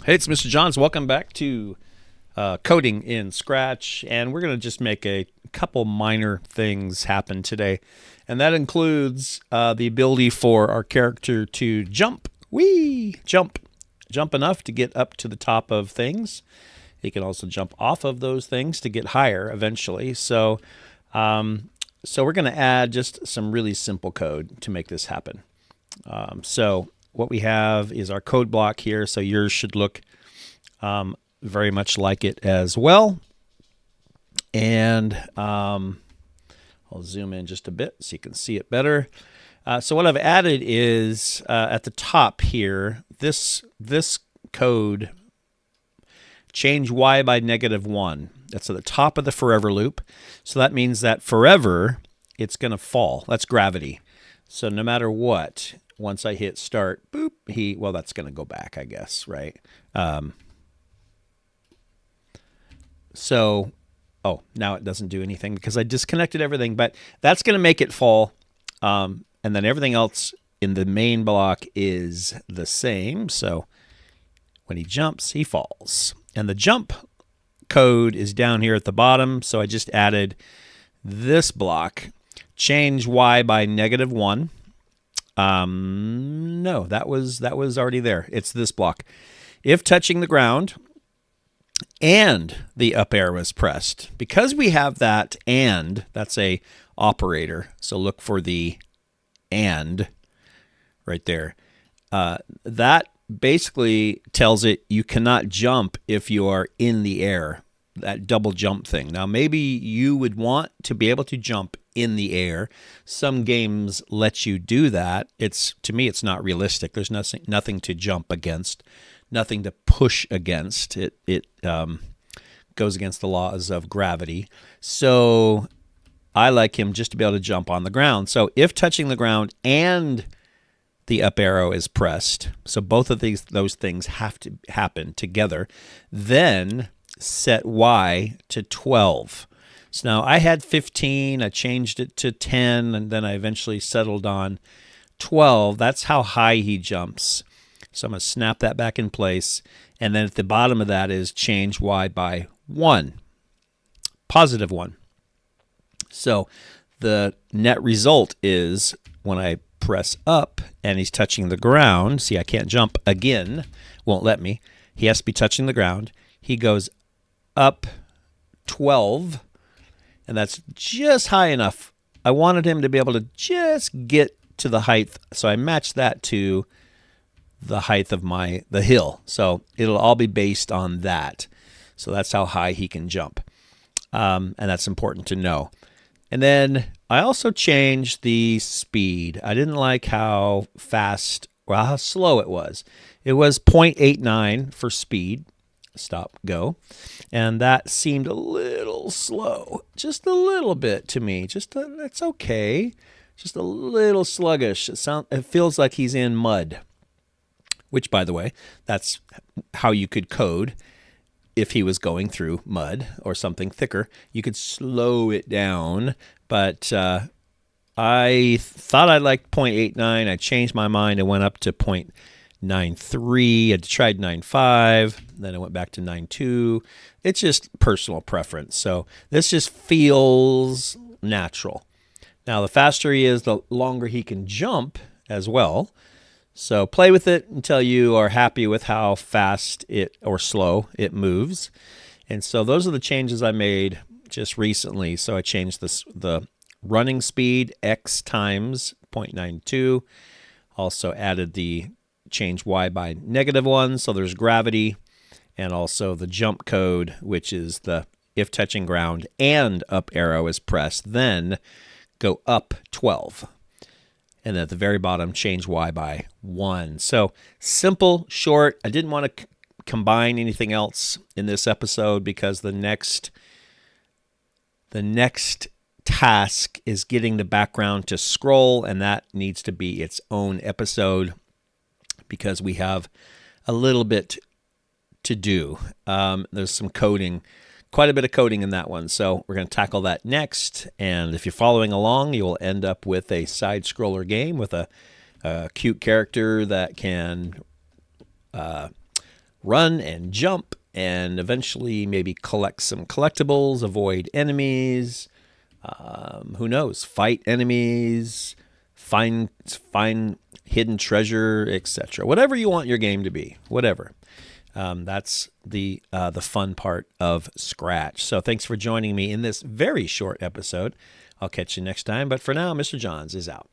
Hey, it's Mr. Johns. Welcome back to Coding in Scratch. And we're going to just make a couple minor things happen today. And that includes the ability for our character to jump. Jump enough to get up to the top of things. He can also jump off of those things to get higher eventually. So we're going to add just some really simple code to make this happen. So what we have is our code block here. So yours should look very much like it as well. And I'll zoom in just a bit so you can see it better. So what I've added is at the top here, this code, change y by -1. That's at the top of the forever loop. So that means that forever, it's going to fall. That's gravity. So no matter what, once I hit start, boop, well, that's going to go back, I guess, right? Now it doesn't do anything because I disconnected everything, but that's going to make it fall. And then everything else in the main block is the same. So when he jumps, he falls. And the jump code is down here at the bottom. So I just added this block, change y by -1. No, that was already there. It's this block. If touching the ground and the up arrow is pressed, because we have that and, that's a operator. So look for the and right there. That basically tells it you cannot jump if you are in the air, that double jump thing. Now, maybe you would want to be able to jump in the air. Some games let you do that. To me, it's not realistic. There's nothing to jump against, nothing to push against. It goes against the laws of gravity. So I like him just to be able to jump on the ground. So if touching the ground and the up arrow is pressed, so both of those things have to happen together, then set y to 12. So now I had 15, I changed it to 10, and then I eventually settled on 12. That's how high he jumps. So I'm going to snap that back in place. And then at the bottom of that is change y by 1, +1. So the net result is when I press up and he's touching the ground, see, I can't jump again, won't let me. He has to be touching the ground. He goes up 12, and that's just high enough. I wanted him to be able to just get to the height, so I matched that to the height of the hill. So it'll all be based on that. So that's how high he can jump, and that's important to know. And then I also changed the speed. I didn't like how slow it was. It was 0.89 for speed. Stop, go. And that seemed a little slow, just a little bit to me. That's okay. Just a little sluggish. It feels like he's in mud, which, by the way, that's how you could code if he was going through mud or something thicker. You could slow it down, but I thought I liked 0.89. I changed my mind and went up to 0.93. I tried 9.5, then I went back to 9.2. It's just personal preference. So this just feels natural. Now, the faster he is, the longer he can jump as well. So play with it until you are happy with how fast or slow it moves. And so those are the changes I made just recently. So I changed the running speed x times 0.92. Also added the change y by -1. So there's gravity, and also the jump code, which is the if touching ground and up arrow is pressed, then go up 12. And at the very bottom, change y by 1. So simple, short. I didn't want to combine anything else in this episode because the next task is getting the background to scroll, and that needs to be its own episode because we have a little bit to do. There's some coding, quite a bit of coding in that one. So we're going to tackle that next. And if you're following along, you will end up with a side-scroller game with a a cute character that can run and jump and eventually maybe collect some collectibles, avoid enemies, who knows, fight enemies, find hidden treasure, etc. Whatever you want your game to be, whatever. That's the fun part of Scratch. So thanks for joining me in this very short episode. I'll catch you next time. But for now, Mr. Johns is out.